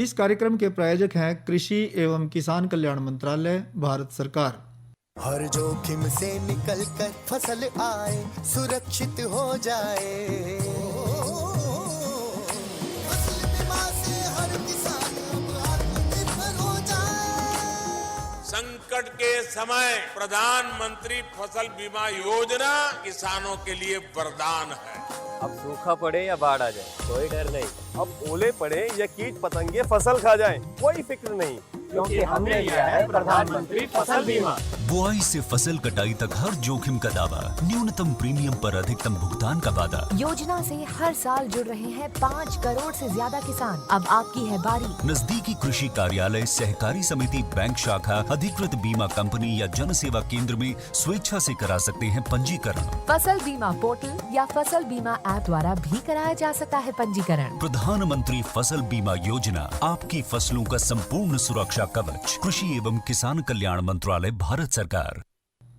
इस कार्यक्रम के प्रायोजक हैं कृषि एवं किसान कल्याण मंत्रालय, भारत सरकार। हर जोखिम से निकल कर फसल आए, सुरक्षित हो जाए। फसल बीमा से हर किसान अब आत्मनिर्भर हो जाए। संकट के समय प्रधानमंत्री फसल बीमा योजना किसानों के लिए वरदान है। अब सूखा पड़े या बाढ़ आ जाए कोई डर नहीं। अब ओले पड़े या कीट पतंगे फसल खा जाए कोई फिक्र नहीं, क्योंकि हमने लिया है प्रधानमंत्री फसल बीमा। बुआई से फसल कटाई तक हर जोखिम का दावा, न्यूनतम प्रीमियम पर अधिकतम भुगतान का वादा। योजना से हर साल जुड़ रहे हैं 5 करोड़ से ज्यादा किसान। अब आपकी है बारी। नजदीकी कृषि कार्यालय, सहकारी समिति, बैंक शाखा, अधिकृत बीमा कंपनी या जन सेवा केंद्र में स्वेच्छा से करा सकते हैं पंजीकरण। फसल बीमा पोर्टल या फसल बीमा ऐप द्वारा भी कराया जा सकता है पंजीकरण। प्रधानमंत्री फसल बीमा योजना, आपकी फसलों का संपूर्ण सुरक्षा कवच। कृषि एवं किसान कल्याण मंत्रालय, भारत सरकार।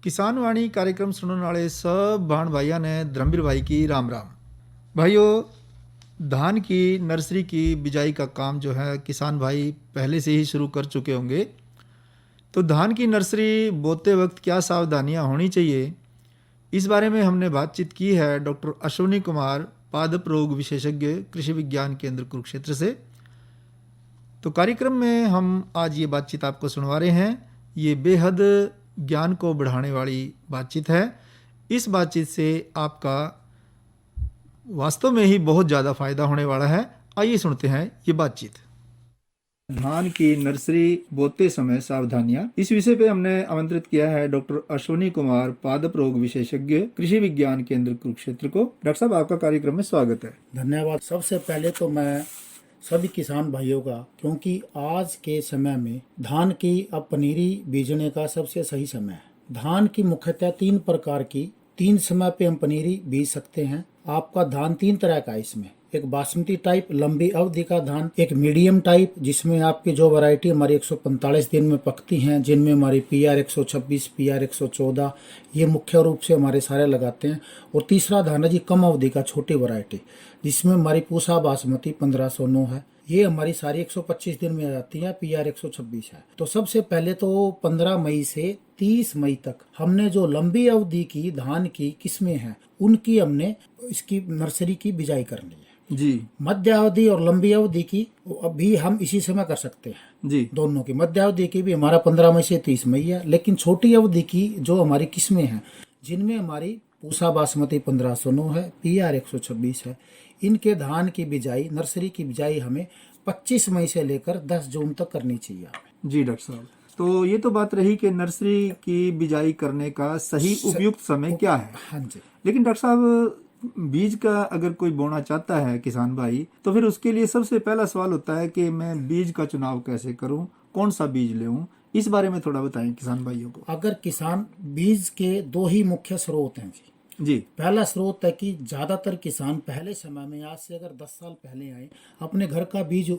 किसान वाणी कार्यक्रम सुनने वाले सब भाण भाइयों ने धर्मवीर भाई की राम राम। भाइयों, धान की नर्सरी की बिजाई का काम जो है किसान भाई पहले से ही शुरू कर चुके होंगे। तो धान की नर्सरी बोते वक्त क्या सावधानियां होनी चाहिए, इस बारे में हमने बातचीत की है डॉक्टर अश्विनी कुमार, पादप रोग विशेषज्ञ, कृषि विज्ञान केंद्र कुरुक्षेत्र से। तो कार्यक्रम में हम आज ये बातचीत आपको सुनवा रहे हैं। ये बेहद ज्ञान को बढ़ाने वाली बातचीत है। इस बातचीत से आपका वास्तव में ही बहुत ज़्यादा फायदा होने वाला है। आइए सुनते हैं ये बातचीत। धान की नर्सरी बोते समय सावधानियां, इस विषय पे हमने आमंत्रित किया है डॉक्टर अश्विनी कुमार, पादप रोग विशेषज्ञ, कृषि विज्ञान केंद्र कुरुक्षेत्र को। डॉक्टर साहब, आपका कार्यक्रम में स्वागत है। धन्यवाद। सबसे पहले तो मैं सभी किसान भाइयों का, क्योंकि आज के समय में धान की अब पनीरी बीजने का सबसे सही समय है। धान की मुख्यतः 3 प्रकार की 3 समय पे हम पनीरी बीज सकते हैं। आपका धान 3 तरह का है इसमें, एक बासमती टाइप लंबी अवधि का धान, एक मीडियम टाइप जिसमें आपकी जो वैरायटी हमारी 145 दिन में पकती हैं, जिनमें हमारी PR 126, PR 114 ये मुख्य रूप से हमारे सारे लगाते हैं, और तीसरा धान है जी कम अवधि का छोटी वैरायटी, जिसमें हमारी पूसा बासमती 1509 है। ये हमारी सारी 125 दिन में आ जाती है, PR 126 है। तो सबसे पहले तो 15 मई से 30 मई तक हमने जो लंबी अवधि की धान की किस्में हैं उनकी हमने इसकी नर्सरी की बिजाई करनी है जी। मध्य अवधि और लंबी अवधि की अभी हम इसी समय कर सकते हैं जी। दोनों की। मध्य अवधि की भी हमारा 15 मई से 30 मई है, लेकिन छोटी अवधि की जो हमारी किस्में हैं जिनमें हमारी पूसा बासमती 1509 है, PR 126 है, इनके धान की बिजाई, नर्सरी की बिजाई हमें 25 मई से लेकर 10 जून तक करनी चाहिए हमें। जी डॉक्टर साहब, तो ये तो बात रही कि नर्सरी की बिजाई करने का सही उपयुक्त समय क्या है। हाँ जी। लेकिन डॉक्टर साहब, बीज का अगर कोई बोना चाहता है किसान भाई, तो फिर उसके लिए सबसे पहला सवाल होता है कि मैं बीज का चुनाव कैसे करूं, कौन सा बीज लेऊं, इस बारे में थोड़ा बताएं किसान भाइयों को। अगर किसान, बीज के 2 ही मुख्य स्रोत हैं जी। पहला स्रोत है कि ज्यादातर किसान पहले समय में, आज से अगर 10 साल पहले आए, अपने घर का बीज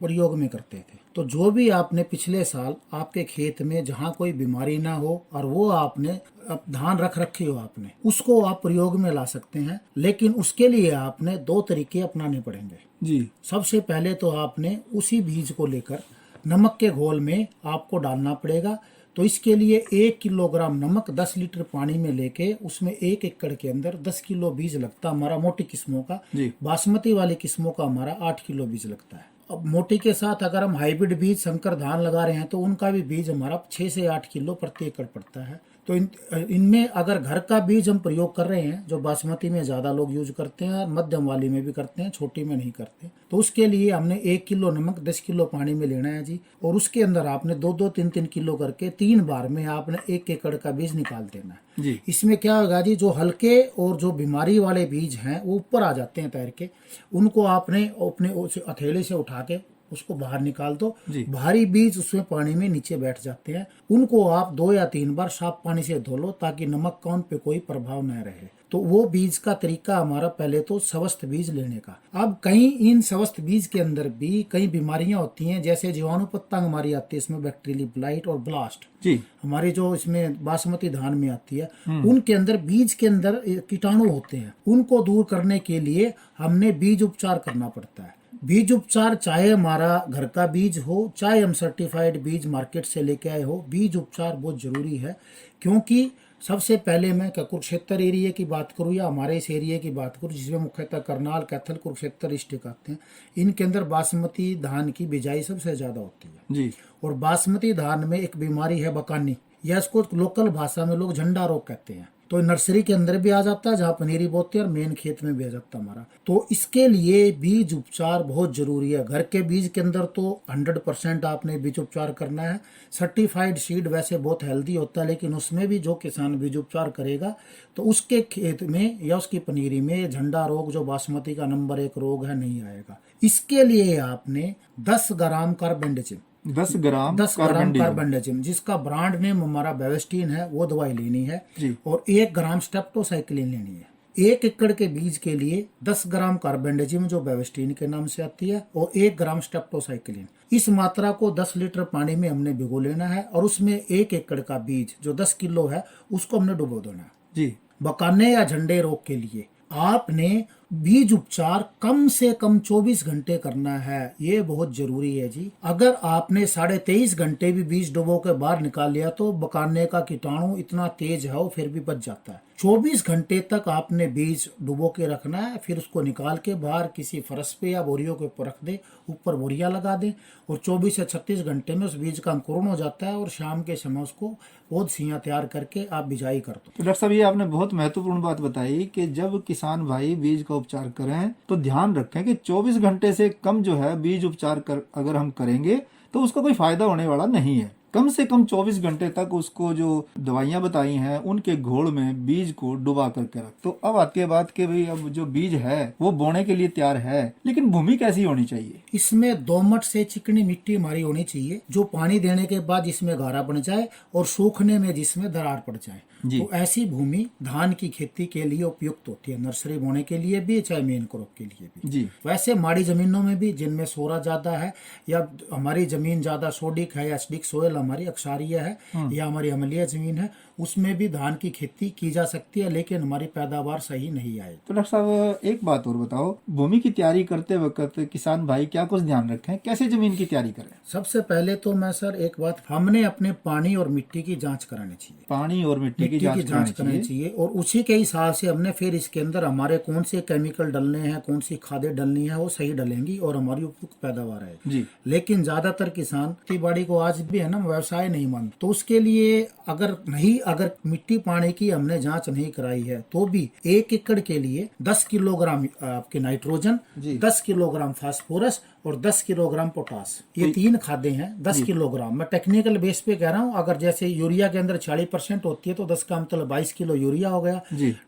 प्रयोग में करते थे। तो जो भी आपने पिछले साल आपके खेत में जहाँ कोई बीमारी ना हो और वो आपने धान रख रखी हो आपने, उसको आप प्रयोग में ला सकते हैं। लेकिन उसके लिए आपने 2 तरीके अपनाने पड़ेंगे जी। सबसे पहले तो आपने उसी बीज को लेकर नमक के घोल में आपको डालना पड़ेगा। तो इसके लिए 1 किलोग्राम नमक 10 लीटर पानी में लेके उसमें 1 एकड़ के अंदर 10 किलो बीज लगता हमारा मोटी किस्मों का। बासमती वाली किस्मों का हमारा 8 किलो बीज लगता है। अब मोटी के साथ अगर हम हाइब्रिड बीज संकर धान लगा रहे हैं तो उनका भी बीज हमारा 6 से 8 किलो प्रति एकड़ पड़ता है। तो इनमें अगर घर का बीज हम प्रयोग कर रहे हैं, जो बासमती में ज्यादा लोग यूज करते हैं, मध्यम वाली में भी करते हैं, छोटी में नहीं करते, तो उसके लिए हमने 1 किलो नमक 10 किलो पानी में लेना है जी। और उसके अंदर आपने 2-2, 3-3 किलो करके 3 बार में आपने 1 एकड़ का बीज निकाल देना है जी। इसमें क्या होगा जी, जो हल्के और जो बीमारी वाले बीज हैं वो ऊपर आ जाते हैं तैर के, उनको आपने अपने हथेली से उठा के उसको बाहर निकाल दो। भारी बीज उसमें पानी में नीचे बैठ जाते हैं, उनको आप 2 या 3 बार साफ पानी से धो लो ताकि नमक का उन पे कोई प्रभाव न रहे। तो वो बीज का तरीका हमारा पहले तो स्वस्थ बीज लेने का। अब कहीं इन स्वस्थ बीज के अंदर भी कई बीमारियां होती हैं, जैसे जीवाणु पतंग हमारी आती है, इसमें बैक्टीरियल ब्लाइट और ब्लास्ट जी हमारी जो इसमें बासमती धान में आती है, उनके अंदर बीज के अंदर कीटाणु होते हैं, उनको दूर करने के लिए हमने बीज उपचार करना पड़ता है। बीज उपचार चाहे हमारा घर का बीज हो, चाहे हम सर्टिफाइड बीज मार्केट से लेके आए हो, बीज उपचार बहुत जरूरी है। क्योंकि सबसे पहले मैं कुरुक्षेत्र एरिया की बात करूँ या हमारे इस एरिया की बात करूँ, जिसमें मुख्यतः करनाल, कैथल, कुरुक्षेत्र डिस्ट्रिक्ट आते हैं, इनके अंदर बासमती धान की बिजाई सबसे ज्यादा होती है जी। और बासमती धान में एक बीमारी है बकानी, या इसको लोकल भाषा में लोग झंडा रोग कहते हैं। तो नर्सरी के अंदर भी आ जाता है जहाँ पनीरी बोते हैं, और मेन खेत में भी आ जाता है हमारा। तो इसके लिए बीज उपचार बहुत जरूरी है। घर के बीज के अंदर तो 100% आपने बीज उपचार करना है। सर्टिफाइड सीड वैसे बहुत हेल्दी होता है, लेकिन उसमें भी जो किसान बीज उपचार करेगा तो उसके खेत में या उसकी पनीरी में झंडा रोग, जो बासमती का नंबर 1 रोग है, नहीं आएगा। इसके लिए आपने 10 ग्राम कार्बेंडाजिम 10 ग्राम कार्बेंडाजिम, जिसका ब्रांड नेम हमारा बेवेस्टीन है, वो दवाई लेनी है जी। और 1 ग्राम स्टेप्टोसाइक्लिन लेनी है। 1 एकड़ के बीज के लिए 10 ग्राम कार्बेंडाजिम जो बेवेस्टीन के नाम से आती है और 1 ग्राम स्टेप्टोसाइक्लिन, इस मात्रा को 10 लीटर पानी में हमने भिगो लेना है और उसमें 1 एकड़ का बीज जो 10 किलो है उसको हमने डुबो देना है। जी। बकाने या झंडे रोग के लिए आपने बीज उपचार कम से कम 24 घंटे करना है, ये बहुत जरूरी है जी। अगर आपने 23.5 घंटे भी बीज डुबो के बाहर निकाल लिया तो बकाने का कीटाणु इतना तेज है वो फिर भी बच जाता है। 24 घंटे तक आपने बीज डुबो के रखना है, फिर उसको निकाल के बाहर किसी फरस पे या बोरियों के ऊपर रख दे, ऊपर बोरिया लगा दे और 24 से 36 घंटे में उस बीज का अंकुरण हो जाता है और शाम के समय उसको पौध सियां तैयार करके आप बिजाई कर दो। तो डॉक्टर साहब, ये आपने बहुत महत्वपूर्ण बात बताई कि जब किसान भाई बीज का उपचार करें तो ध्यान रखें कि 24 घंटे से कम जो है बीज उपचार अगर हम करेंगे तो उसका कोई फायदा होने वाला नहीं है। कम से कम 24 घंटे तक उसको जो दवाइयां बताई हैं उनके घोल में बीज को डुबा करके रख। तो अब आती है बात कि भाई अब जो बीज है वो बोने के लिए तैयार है, लेकिन भूमि कैसी होनी चाहिए? इसमें दोमट से चिकनी मिट्टी हमारी होनी चाहिए, जो पानी देने के बाद इसमें गारा बन जाए और सूखने में जिसमें दरार पड़ जाए। तो ऐसी भूमि धान की खेती के लिए उपयुक्त होती है, नर्सरी बोने के लिए भी चाहे मेन क्रॉप के लिए भी जी। वैसे माड़ी जमीनों में भी जिनमें सोरा ज्यादा है या हमारी जमीन ज्यादा सोडिक है या एसिडिक सोयल हमारी अक्षारीय है या हमारी अम्लीय जमीन है, उसमें भी धान की खेती की जा सकती है, लेकिन हमारी पैदावार सही नहीं आएगी। तो डॉक्टर साहब, एक बात और बताओ, भूमि की तैयारी करते वक्त किसान भाई क्या कुछ ध्यान रखें, कैसे जमीन की तैयारी करें? सबसे पहले तो मैं सर एक बात, हमने अपने पानी और मिट्टी की जांच करानी चाहिए। पानी और मिट्टी की जांच करानी चाहिए और उसी के हिसाब से हमने फिर इसके अंदर हमारे कौन से केमिकल डलने हैं, कौन सी खादें डलनी है, वो सही डलेंगी और हमारी उपयुक्त पैदावार आएगी जी। लेकिन ज्यादातर किसान खेती बाड़ी को आज भी है ना व्यवसाय नहीं मानते, तो उसके लिए अगर मिट्टी पानी की हमने जांच नहीं कराई है तो भी 1 एकड़ के लिए 10 किलोग्राम आपके नाइट्रोजन, 10 किलोग्राम फास्फोरस और 10 किलोग्राम पोटास, ये 3 खादें हैं 10 किलोग्राम। मैं टेक्निकल बेस पे कह रहा हूँ। अगर जैसे यूरिया के अंदर 40% होती है तो 10 का मतलब 22 किलो यूरिया हो गया।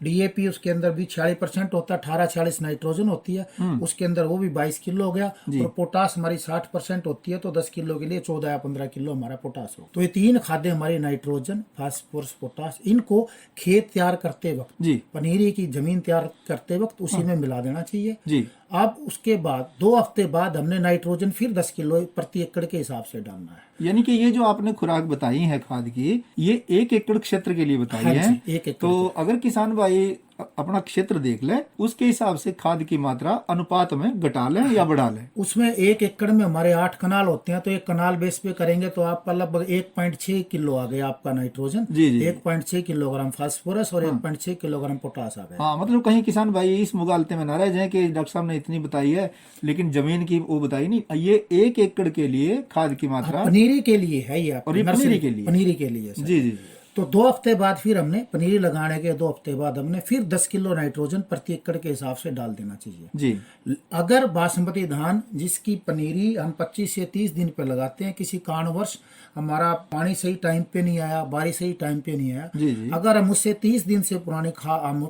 डीएपी उसके अंदर भी 40% होता है, 18-40 नाइट्रोजन होती है, उसके अंदर वो भी 22 किलो हो गया। और पोटास हमारी 60% होती है तो 10 किलो के लिए 14 या 15 किलो हमारा पोटास हो। तो ये 3 खादें हमारी नाइट्रोजन, फास्फोरस, पोटास, इनको खेत तैयार करते वक्त, पनीरी की जमीन तैयार करते वक्त उसी में मिला देना चाहिए। अब उसके बाद 2 हफ्ते बाद हमने नाइट्रोजन फिर 10 किलो प्रति एकड़ के हिसाब से डालना है। यानी कि ये जो आपने खुराक बताई है खाद की, ये 1 एकड़ क्षेत्र के लिए बताई है। 1 एकड़। तो अगर किसान भाई अपना क्षेत्र देख ले, उसके हिसाब से खाद की मात्रा अनुपात में घटा लें या बढ़ा लें। उसमें 1 एकड़ में हमारे 8 कनाल होते हैं, तो 1 कनाल बेस पे करेंगे तो आपका लगभग 1.6 किलो आ गया आपका नाइट्रोजन, 1.6 किलोग्राम फास्फोरस और 1.6 किलोग्राम पोटास आ गया। हाँ, मतलब कहीं किसान भाई इस मुगालते में ना रह जाए कि डॉक्टर साहब ने इतनी बताई है लेकिन जमीन की वो बताई नहीं। ये 1 एकड़ के लिए खाद की मात्रा पनीरी के लिए है ये, और ये पनीरी के लिए, पनीरी के लिए जी। तो 2 हफ्ते बाद फिर हमने पनीरी लगाने के 2 हफ्ते बाद हमने फिर 10 किलो नाइट्रोजन प्रति एकड़ के हिसाब से डाल देना चाहिए जी। अगर बासमती धान जिसकी पनीरी हम 25 से 30 दिन पे लगाते हैं, किसी कारणवश हमारा पानी सही टाइम पे नहीं आया, बारिश सही टाइम पे नहीं आया, अगर हम उससे 30 दिन से पुरानी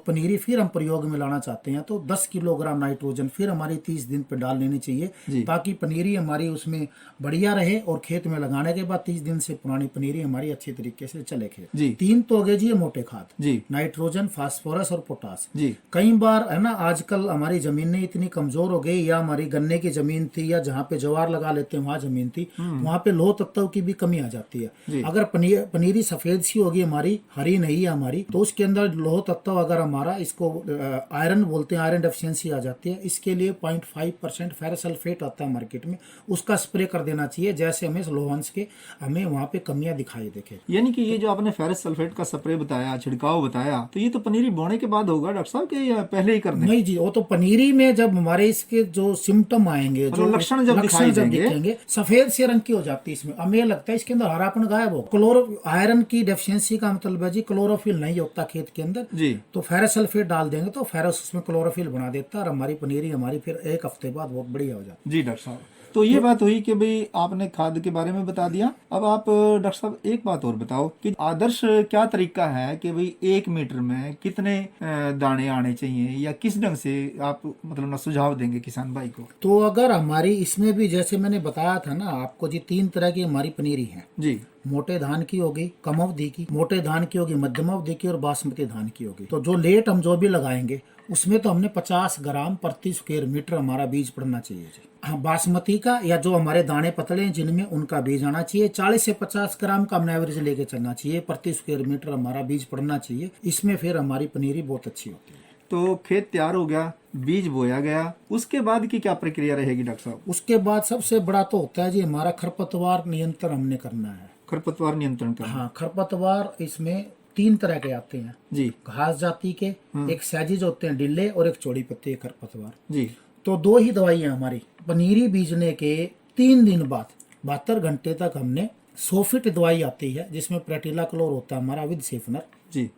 पनीरी फिर हम प्रयोग में लाना चाहते हैं तो 10 किलोग्राम नाइट्रोजन फिर हमारी 30 दिन पे डाल लेनी चाहिए, ताकि पनीरी हमारी उसमें बढ़िया रहे और खेत में लगाने के बाद 30 दिन से पुरानी पनीरी हमारी अच्छी तरीके से चले खेत। जी। 3 तो हो गए जी ये मोटे खाद, जी नाइट्रोजन, फास्फोरस और पोटास। जी कई बार है ना आजकल हमारी जमीनें इतनी कमजोर हो गई, या हमारी गन्ने की जमीन थी, या जहाँ पे ज्वार लगा लेते हैं वहाँ जमीन थी, वहाँ पे लोह तत्व की भी कमी आ जाती जी। है। अगर पनीरी सफेद सी होगी हमारी, हरी नहीं है हमारी, तो उसके अंदर लोह तत्व अगर हमारा, इसको आयरन बोलते हैं, आयरन डेफिशिएंसी आ जाती है। इसके लिए 0.5% फेरस सल्फेट आता है मार्केट में, उसका स्प्रे कर देना चाहिए, जैसे हमें लोहांश के हमें वहाँ पे कमियां दिखाई देखे। यानी कि ये जो आपने फेरस सल्फेट का स्प्रे बताया, छिड़काव बताया, तो ये तो पनीरी बोने के बाद होगा डॉक्टर साहब के या पहले ही करने? नहीं जी, वो तो पनीरी में जब हमारे इसके जो सिम्टम आएंगे, जो लक्षण जब दिखाई देंगे, दिखेंगे, सफेद से रंग की हो जाती है इसमें, हमें लगता है इसके अंदर हरापन गायब हो। क्लोरो आयरन की डेफिशिएंसी का मतलब है जी क्लोरोफिल नहीं होता खेत के अंदर जी। तो फेरस सल्फेट डाल देंगे तो फेरस उसमें क्लोरोफिल बना देता है, और हमारी पनीरी हमारी फिर 1 हफ्ते बाद बहुत बढ़िया हो जाती है। जी डॉक्टर साहब, तो ये बात हुई कि भाई आपने खाद के बारे में बता दिया। अब आप डॉक्टर साहब एक बात और बताओ कि आदर्श क्या तरीका है कि भाई 1 मीटर में कितने दाने आने चाहिए, या किस ढंग से आप मतलब ना सुझाव देंगे किसान भाई को? तो अगर हमारी इसमें भी जैसे मैंने बताया था ना आपको जी, 3 तरह की हमारी पनीरी है जी। मोटे धान की होगी, कम अवधि की, मोटे धान की होगी, मध्यम अवधि की, और बासमती धान की होगी। तो जो लेट हम जो भी लगाएंगे उसमें तो हमने 50 ग्राम प्रति स्क्वायर मीटर हमारा बीज पड़ना चाहिए जी। हाँ, बासमती का या जो हमारे दाने पतले हैं जिनमें, उनका बीज आना चाहिए। 40 से 50 ग्राम का हमने एवरेज लेके चलना चाहिए, प्रति स्क्वायर मीटर हमारा बीज पड़ना चाहिए। इसमें फिर हमारी पनीरी बहुत अच्छी होती है। तो खेत तैयार हो गया, बीज बोया गया, उसके बाद की क्या प्रक्रिया रहेगी डॉक्टर साहब? उसके बाद सबसे बड़ा तो होता है जी हमारा खरपतवार नियंत्रण हमने करना है। खरपतवार नियंत्रण करना? हाँ, खरपतवार इसमें 3 तरह के आते हैं जी। घास जाति के, एक सैजिज होते हैं डिल्ले, और एक चौड़ी पत्ती के खरपतवार जी। तो 2 ही दवाइयां हमारी। पनीरी बीजने के 3 दिन बाद 72 घंटे तक हमने सोफिट दवाई आती है, जिसमें प्रेटिला क्लोर होता है हमारा विद सेफनर जी।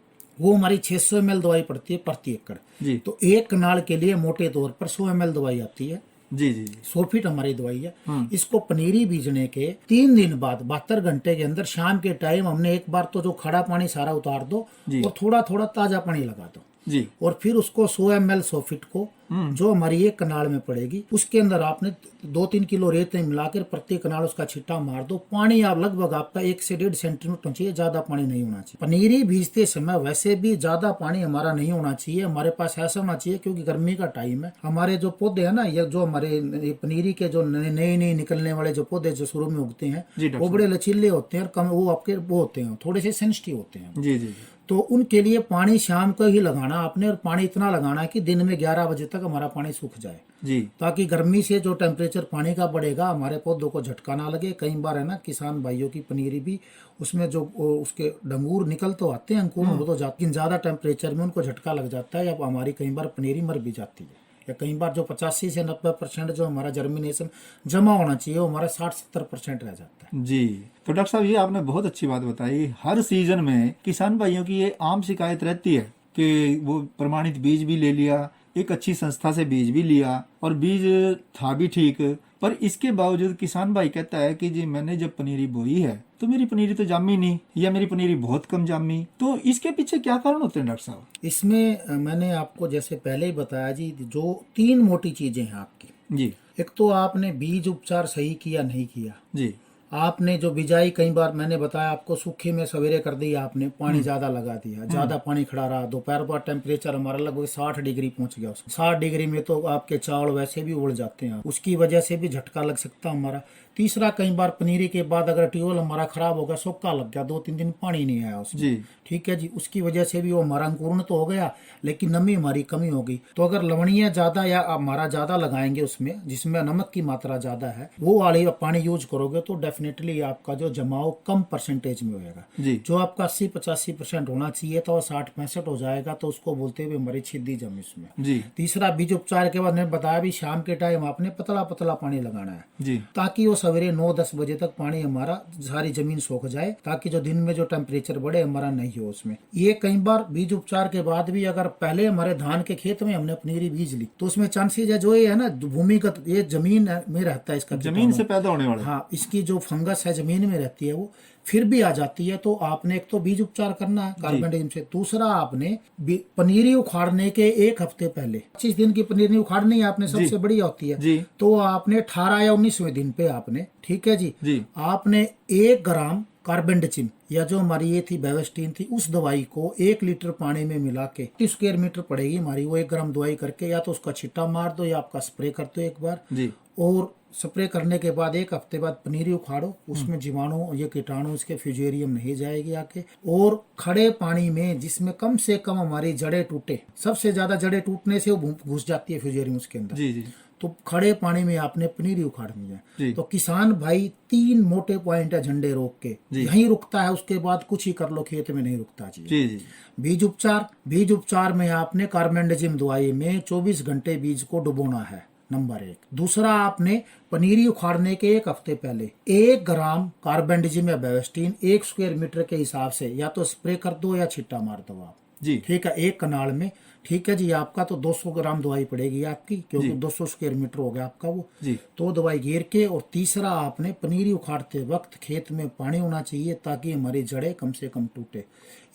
वो हमारी 600 ml दवाई पड़ती है प्रति एकड़ जी। तो 1 कनाल के लिए मोटे तौर पर 100 ml दवाई आती है जी जी जी। सोफिट हमारी दवाई है। इसको पनीरी बीजने के 3 दिन बाद 72 घंटे के अंदर शाम के टाइम हमने एक बार तो जो खड़ा पानी सारा उतार दो और थोड़ा थोड़ा ताजा पानी लगा दो जी। और फिर उसको 100 ml सोफिट को जो हमारी 1 कनाल में पड़ेगी उसके अंदर आपने 2-3 किलो रेत में मिलाकर प्रति कनाल उसका छिट्टा मार दो। पानी आप लगभग आपका 1 से 1.5 सेंटीमीटर होना चाहिए, ज्यादा पानी नहीं होना चाहिए। पनीरी बीजते समय वैसे भी ज्यादा पानी हमारा नहीं होना चाहिए, हमारे पास ऐसा होना चाहिए क्योंकि गर्मी का टाइम है। हमारे जो पौधे है ना, ये जो हमारे पनीरी के जो नए नए निकलने वाले जो पौधे जो शुरू में उगते हैं वो बड़े लचीले होते हैं और कम वो आपके वो होते हैं, थोड़े से सेंसिटिव होते हैं जी जी। तो उनके लिए पानी शाम को ही लगाना आपने, और पानी इतना लगाना है कि दिन में 11 बजे तक हमारा पानी सूख जाए जी, ताकि गर्मी से जो टेम्परेचर पानी का बढ़ेगा हमारे पौधों को झटका ना लगे। कई बार है ना किसान भाइयों की पनीरी भी उसमें जो उसके डंगूर निकल तो आते हैं, अंकुर हो तो जाते हैं, ज्यादा टेम्परेचर में उनको झटका लग जाता है या हमारी कई बार पनीरी मर भी जाती है। या कई बार जो 85 से 90% जो हमारा जर्मिनेशन जमा होना चाहिए वो हमारा 60-70% रह जाता है जी। तो डॉक्टर साहब ये आपने बहुत अच्छी बात बताई। हर सीजन में किसान भाइयों की ये आम शिकायत रहती है कि वो प्रमाणित बीज भी ले लिया, एक अच्छी संस्था से बीज भी लिया और बीज था भी ठीक, पर इसके बावजूद किसान भाई कहता है कि जी मैंने जब पनीरी बोई है तो मेरी पनीरी तो जामी नहीं, या मेरी पनीरी बहुत कम जामी। तो इसके पीछे क्या कारण होते हैं डॉक्टर साहब? इसमें मैंने आपको जैसे पहले ही बताया जी, जो 3 मोटी चीजें हैं आपकी जी। एक तो आपने बीज उपचार सही किया नहीं किया जी। आपने जो बिजाई कई बार मैंने बताया आपको सूखे में सवेरे कर दी आपने, पानी ज्यादा लगा दिया, ज्यादा पानी खड़ा रहा, दोपहर बाद टेम्परेचर हमारा लगभग 60 डिग्री पहुंच गया। 60 डिग्री में तो आपके चावल वैसे भी उड़ जाते हैं, उसकी वजह से भी झटका लग सकता हमारा। तीसरा कई बार पनीरी के बाद अगर ट्यूबवेल हमारा खराब हो गया, सूखा लग गया, 2-3 दिन पानी नहीं आया उसमें जी। ठीक है जी, उसकी वजह से भी वो हमारा अंकुरण तो हो गया लेकिन नमी हमारी कमी हो गई। तो अगर लवणीय ज्यादा या हमारा ज्यादा लगाएंगे उसमें जिसमें नमक की मात्रा ज्यादा है, वो वाली पानी यूज करोगे तो डेफिनेटली आपका जो जमाव कम परसेंटेज में होगा जी। जो आपका 80-85% होना चाहिए तो 60-65 हो जाएगा, तो उसको बोलते हुए हमारी छिद्दी जमी उसमें जी। तीसरा बीज उपचार के बाद मैंने बताया भी शाम के टाइम आपने पतला पतला पानी लगाना है जी, ताकि वो सवेरे 9-10 बजे तक पानी हमारा सारी जमीन सूख जाए, ताकि जो दिन में जो टेम्परेचर बढ़े हमारा नहीं हो उसमें। ये कई बार बीज उपचार के बाद भी अगर पहले हमारे धान के खेत में हमने पनीरी बीज ली तो उसमें चांसेज है जो ये है ना भूमिगत ये जमीन में रहता है, इसका जमीन से पैदा होने वाला। हाँ, इसकी जो फंगस है जमीन में रहती है वो फिर भी आ जाती है। तो आपने एक तो बीज उपचार करना है कार्बन से, दूसरा आपने पनीरी उखाड़ने के 1 हफ्ते पहले 25 दिन की पनीरी उखाड़नी है आपने, सबसे बढ़िया होती है जी। तो आपने 18 या 19वें दिन पे आपने ठीक है जी जी। आपने 1 ग्राम कार्बेंडाजिम या जो हमारी ये थी बेवेस्टीन थी, उस दवाई को 1 लीटर पानी में मिला के 30 स्क्वायर मीटर पड़ेगी हमारी, वो 1 ग्राम दवाई करके या तो उसका छिट्टा मार दो या आपका स्प्रे कर दो एक बार जी। और स्प्रे करने के बाद 1 हफ्ते बाद पनीरी उखाड़ो, उसमें जीवाणु और ये कीटाणु इसके फ्यूजेरियम नहीं जाएगी आके। और खड़े पानी में जिसमें कम से कम हमारी जड़ें टूटे, सबसे ज्यादा जड़ें टूटने से वो घुस जाती है फ्यूजेरियम उसके अंदर, जी जी तो खड़े पानी में आपने पनीरी उखाड़नी जी। है। तो किसान भाई 3 मोटे पॉइंट है झंडे रोक के, यहीं रुकता है, उसके बाद कुछ ही कर लो, खेत में नहीं रुकता जी। जी जी। बीज उपचार में आपने कार्बेंडाजिम दवाई में 24 घंटे बीज को डुबोना है, नंबर 1। दूसरा, आपने पनीरी उखाड़ने के 1 हफ्ते पहले 1 ग्राम कार्बेंडाजिम या बेवेस्टीन 1 स्क्वायर मीटर के हिसाब से या तो स्प्रे कर दो या छिट्टा मार दो आप जी। ठीक है, 1 कनाल में। ठीक है जी, आपका तो 200 ग्राम दवाई पड़ेगी आपकी, क्योंकि 200 स्क्वायर मीटर हो गया आपका वो जी। तो दवाई घेर के। और तीसरा, आपने पनीरी उखाड़ते वक्त खेत में पानी होना चाहिए ताकि हमारी जड़ें कम से कम टूटे।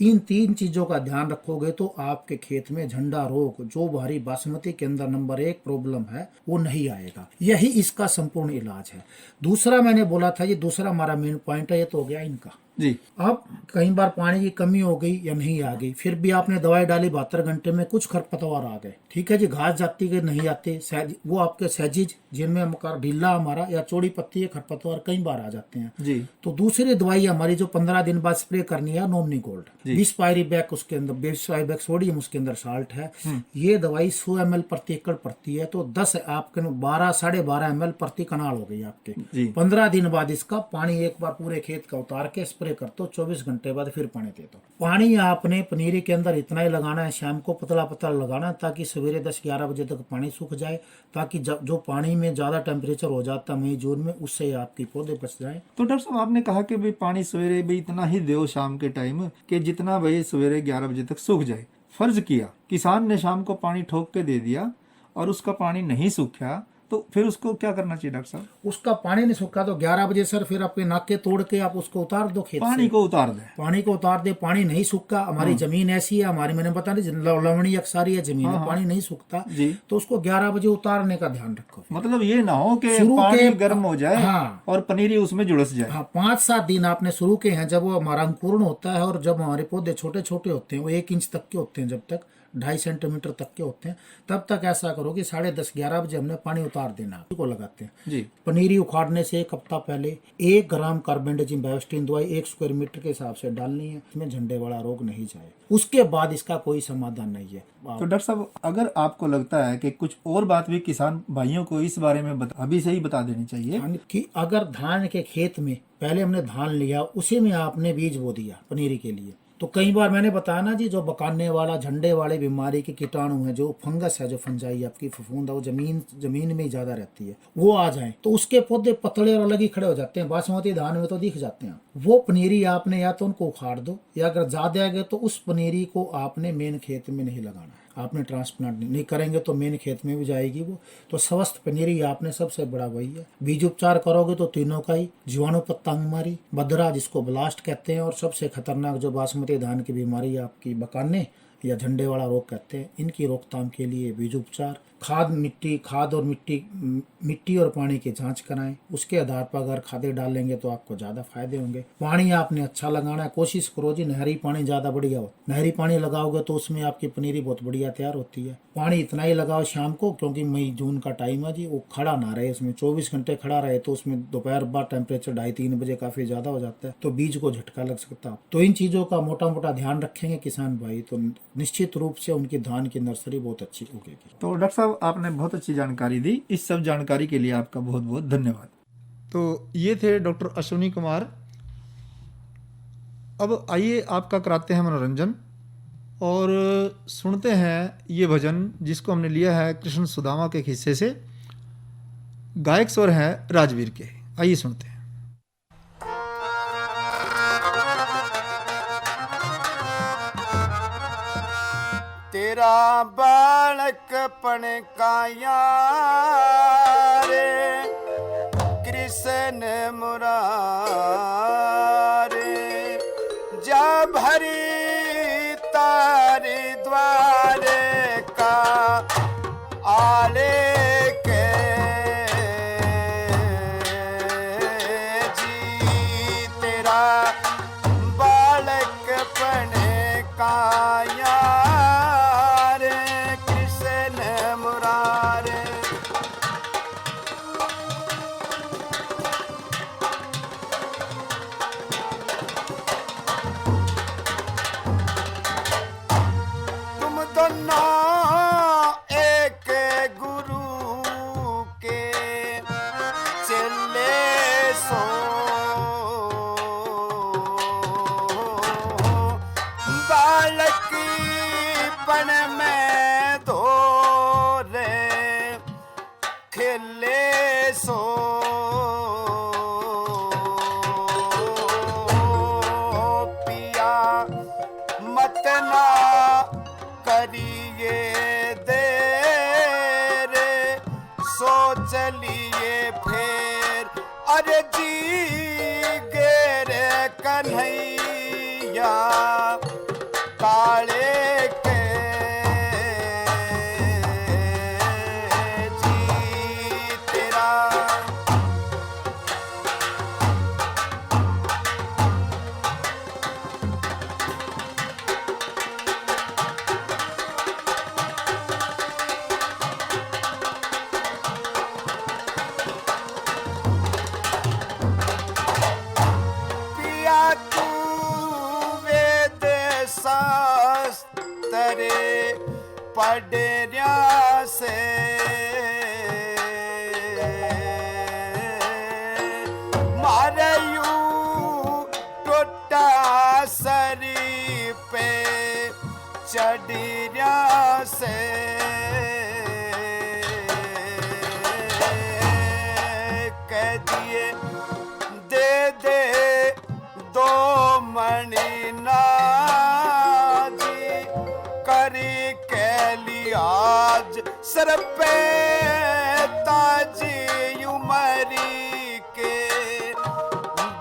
इन 3 चीजों का ध्यान रखोगे तो आपके खेत में झंडा रोग, जो भारी बासमती के अंदर नंबर 1 प्रॉब्लम है, वो नहीं आएगा। यही इसका संपूर्ण इलाज है। दूसरा मैंने बोला था, ये दूसरा हमारा मेन पॉइंट है, ये तो हो गया इनका जी। अब कई बार पानी की कमी हो गई या नहीं आ गई, फिर भी आपने दवाई डाली 72 घंटे में, कुछ खरपतवार आ गए, ठीक है जी, घास जाती के नहीं आते, वो आपके सैजिज जिनमें ढीला हमारा या चौड़ी पत्ती है, खरपतवार कई बार आ जाते हैं जी। तो दूसरी दवाई हमारी जो 15 दिन बाद स्प्रे करनी है, नोमनी गोल्ड 20 पायरीबैक उसके अंदर 20 पायरीबैक सोडियम उसके अंदर साल्ट है। ये दवाई 100 ml प्रति एकड़ पड़ती है, तो 10 आपके 12 साढ़े 12 ml प्रति कनाल हो गई आपके। 15 दिन बाद इसका पानी एक बार पूरे खेत का उतार के स्प्रे कर दो, 24 घंटे बाद फिर पानी दे दो। पानी आपने पनीरी के अंदर इतना ही लगाना है, शाम को पतला पतला लगाना है ताकि सवेरे 10-11 बजे तक पानी सूख जाए, ताकि जो पानी में ज्यादा टेम्परेचर हो जाता है मई जून में, उससे आपकी पौधे बच जाए। तो डॉक्टर साहब, आपने कहा कि भाई पानी सवेरे भी इतना ही दो शाम के टाइम कि जितना भाई सवेरे 11 बजे तक सूख जाए। फर्ज किया किसान ने शाम को पानी ठोक के दे दिया और उसका पानी नहीं सूखा, तो फिर उसको क्या करना चाहिए डॉक्टर साहब? उसका पानी नहीं सूखा तो 11 बजे सर फिर अपने नाके तोड़ के आप उसको उतार दो खेत पानी से। को उतार दे, पानी को उतार दे। पानी नहीं सूखा, हमारी जमीन ऐसी है, हमारी मैंने बता दी लवणीय अक्सारी है जमीन है, पानी नहीं सूखता जी। तो उसको 11 बजे उतारने का ध्यान रखो। मतलब ये ना हो कि शुरू पानी के गर्म हो जाए हाँ। और पनीरी उसमें जुड़स जाए। हाँ, 5-7 दिन आपने शुरू के हैं, जब वो हमारा अंकुरण होता है और जब हमारे पौधे छोटे छोटे होते हैं, वो 1 इंच तक के होते हैं, जब तक 2.5 सेंटीमीटर तक के होते हैं, तब तक ऐसा करो कि 10:30-11 बजे हमने पानी उतार देना को लगाते हैं जी। पनीरी उखाड़ने से 1 हफ्ता पहले 1 ग्राम कार्बेंडाजिम बेवेस्टीन दवाई 1 स्क्वायर मीटर के हिसाब से डालनी है, इसमें झंडे वाला रोग नहीं जाए। उसके बाद इसका कोई समाधान नहीं है। तो डॉक्टर साहब, अगर आपको लगता है कि कुछ और बात भी किसान भाइयों को इस बारे में अभी से ही बता देनी चाहिए कि अगर धान के खेत में पहले हमने धान लिया, उसी में आपने बीज बो दिया पनीरी के लिए, तो कई बार मैंने बताया ना जी, जो बकाने वाला झंडे वाले बीमारी के कीटाणु है, जो फंगस है, जो फंजाई आपकी फफूंद है, वो जमीन में ही ज्यादा रहती है, वो आ जाए तो उसके पौधे पतले और अलग ही खड़े हो जाते हैं। बासमती धान में तो दिख जाते हैं। वो पनीरी आपने या तो उनको उखाड़ दो, या अगर ज्यादा आ गए तो उस पनीरी को आपने मेन खेत में नहीं लगाना, आपने ट्रांसप्लांट नहीं करेंगे तो मेन खेत में भी जाएगी वो। तो स्वस्थ पनीरी आपने सबसे बड़ा वही है। बीज उपचार करोगे तो तीनों का ही, जीवाणु पतंगमारी, बदरा जिसको ब्लास्ट कहते हैं, और सबसे खतरनाक जो बासमती धान की बीमारी आपकी बकाने या झंडे वाला रोग कहते हैं, इनकी रोकथाम के लिए बीज उपचार, खाद और मिट्टी और पानी की जांच कराएं। उसके आधार पर अगर खादें डालेंगे तो आपको ज्यादा फायदे होंगे। पानी आपने अच्छा लगाना है, कोशिश करो जी नहरी पानी ज्यादा बढ़िया हो। नहरी पानी लगाओगे तो उसमें आपकी पनीरी बहुत बढ़िया तैयार होती है। पानी इतना ही लगाओ शाम को, क्योंकि मई जून का टाइम है जी, वो खड़ा ना रहे, इसमें 24 घंटे खड़ा रहे तो उसमें दोपहर बाद टेम्परेचर 2:30-3 बजे काफी ज्यादा हो जाता है, तो बीज को झटका लग सकता है। तो इन चीजों का मोटा मोटा ध्यान रखेंगे किसान भाई, तो निश्चित रूप से उनकी धान की नर्सरी बहुत अच्छी उगेगी। तो डॉक्टर साहब, आपने बहुत अच्छी जानकारी दी। इस सब जानकारी के लिए आपका बहुत बहुत धन्यवाद। तो ये थे डॉक्टर अश्विनी कुमार। अब आइए आपका कराते हैं मनोरंजन और सुनते हैं ये भजन जिसको हमने लिया है कृष्ण सुदामा के हिस्से से। गायक स्वर है राजवीर के। आइए सुनते हैं। तेरा बालकपन काया रे कृष्ण मुरारे, जब भरी तारे द्वारे का आले के जी, तेरा ये फेर अरे जी गेरे कन्हैया काले के जी तेरा पिया तू वेद शास्त्रे पढ़िया से मारे यू टोटा सरी पे चढ़िया से कह दिए दे दे दो मणि नाजी करी के लिहाज सर पे ताजी उमरी के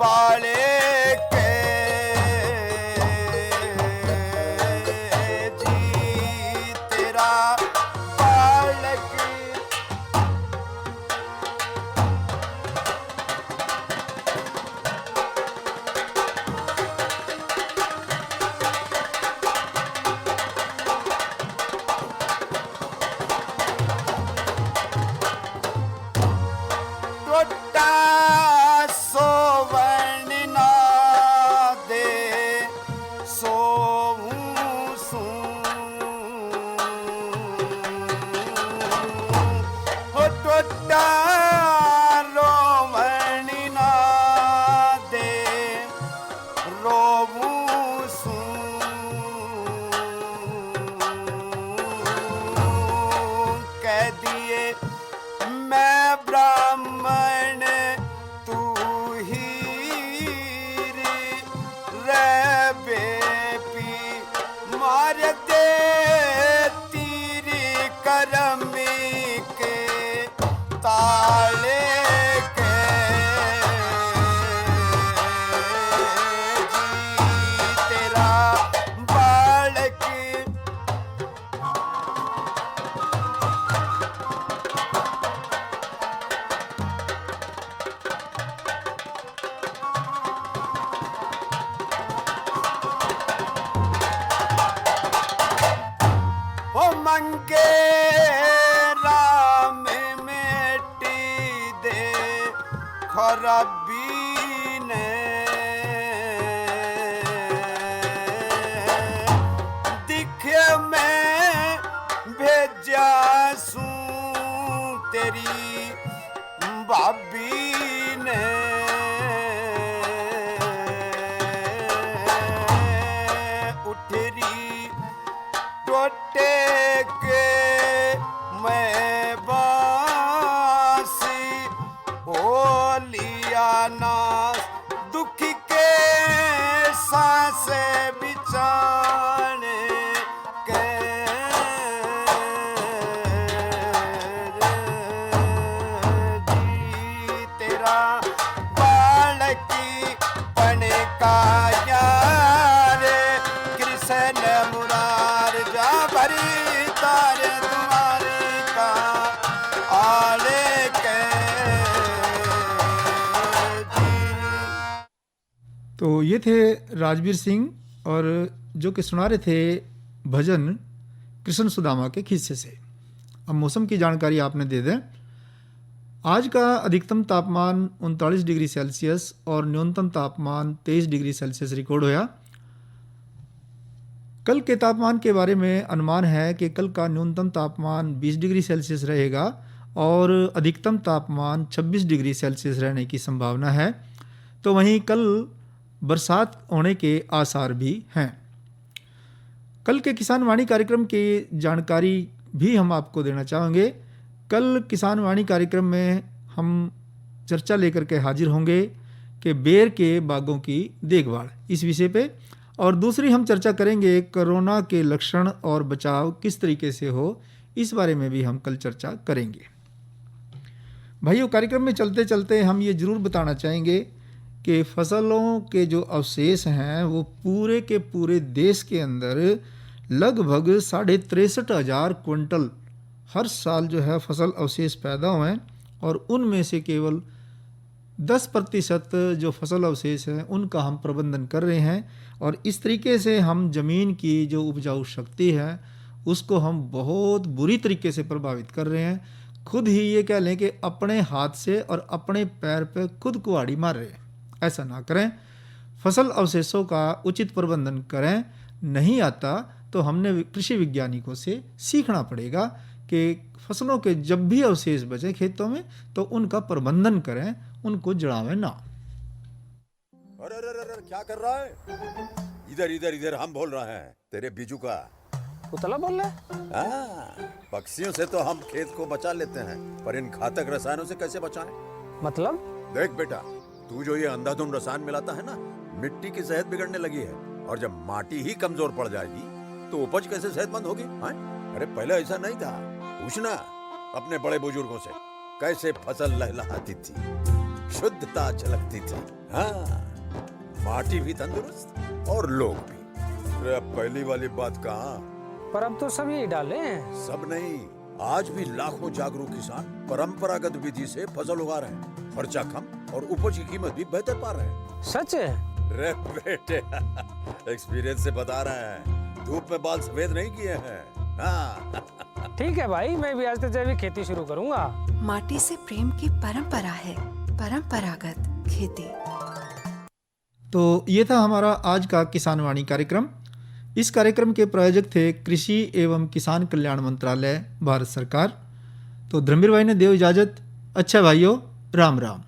बाले के जी तेरा बालक टोटा सोवर्ण ना दे सोऊं हो टोटा रोवण ना दे रोऊं कह दिए मैं ब्राह्मण तू हीर रे बेपी मार दे तीरी करमी के ताले के जी तेरा बालक ओ मंगे राम मेटी दे खराबी ने दिखे मैं भेजा सूं तेरी भाभी ने उठरी टोटे के मैं बासी ओ लिया नास दुखी के सांस बिछाने के जी तेरा बालकी पने का यार कृष्ण मुरार जा भरी तारे तुम्हारी का आले के जी तो ये थे राजवीर सिंह और जो कि सुना रहे थे भजन कृष्ण सुदामा के खिस्से से। अब मौसम की जानकारी आपने दे दें। आज का अधिकतम तापमान 39 डिग्री सेल्सियस और न्यूनतम तापमान 23 डिग्री सेल्सियस रिकॉर्ड होया। कल के तापमान के बारे में अनुमान है कि कल का न्यूनतम तापमान 20 डिग्री सेल्सियस रहेगा और अधिकतम तापमान 26 डिग्री सेल्सियस रहने की संभावना है। तो वहीं कल बरसात होने के आसार भी हैं। कल के किसान वाणी कार्यक्रम की जानकारी भी हम आपको देना चाहेंगे। कल किसान वाणी कार्यक्रम में हम चर्चा लेकर के हाजिर होंगे कि बेर के बागों की देखभाल इस विषय पे, और दूसरी हम चर्चा करेंगे कोरोना के लक्षण और बचाव किस तरीके से हो, इस बारे में भी हम कल चर्चा करेंगे। भाइयों, कार्यक्रम में चलते चलते हम ये ज़रूर बताना चाहेंगे कि फसलों के जो अवशेष हैं वो पूरे के पूरे देश के अंदर लगभग 63,500 क्विंटल हर साल जो है फसल अवशेष पैदा हुए हैं, और उनमें से केवल 10% जो फसल अवशेष हैं उनका हम प्रबंधन कर रहे हैं। और इस तरीके से हम ज़मीन की जो उपजाऊ शक्ति है उसको हम बहुत बुरी तरीके से प्रभावित कर रहे हैं। खुद ही ये कह लें कि अपने हाथ से और अपने पैर पे खुद कुहाड़ी मार रहे हैं। ऐसा ना करें, फसल अवशेषों का उचित प्रबंधन करें। नहीं आता तो हमने कृषि वैज्ञानिकों से सीखना पड़ेगा कि फसलों के जब भी अवशेष बचे खेतों में तो उनका प्रबंधन करें, उनको जड़ावें ना। अरे अरे अरे क्या कर रहा है? इधर इधर इधर हम बोल रहे हैं तेरे बीजू का। उतला बोल रहा है? हाँ, पक्षियों से तो हम खेत को बचा लेते हैं, पर इन घातक रसायनों से कैसे बचाएं? मतलब? देख बेटा, तू जो ये अंधाधुंध रसायन मिलाता है ना, मिट्टी की सेहत बिगड़ने लगी है। और जब माटी ही कमजोर पड़ जाएगी तो उपज कैसे सेहतमंद होगी? हाँ? अरे पहले ऐसा नहीं था। पूछना अपने बड़े बुजुर्गों से, कैसे फसल लहलहाती थी, शुद्धता झलकती थी। हाँ, माटी भी तंदुरुस्त और लोग भी। अरे अब पहली वाली बात कहाँ? पर अब तो सब यही डाले हैं। सब नहीं, आज भी लाखों जागरूक किसान परंपरागत विधि से फसल उगा रहे हैं। खर्चा कम और उपज की कीमत भी बेहतर पा रहे हैं। सच है? रे बेटे, एक्सपीरियंस से बता रहे हैं, धूप में बाल सफेद नहीं किए हैं। हाँ। ठीक है भाई, मैं भी आज से जैविक खेती शुरू करूंगा। माटी से प्रेम की परंपरा है, परंपरागत खेती। तो ये था हमारा आज का किसान वाणी कार्यक्रम। इस कार्यक्रम के प्रायोजक थे कृषि एवं किसान कल्याण मंत्रालय, भारत सरकार। तो धर्मवीर भाई ने देव इजाज़त। अच्छा भाइयों, राम राम।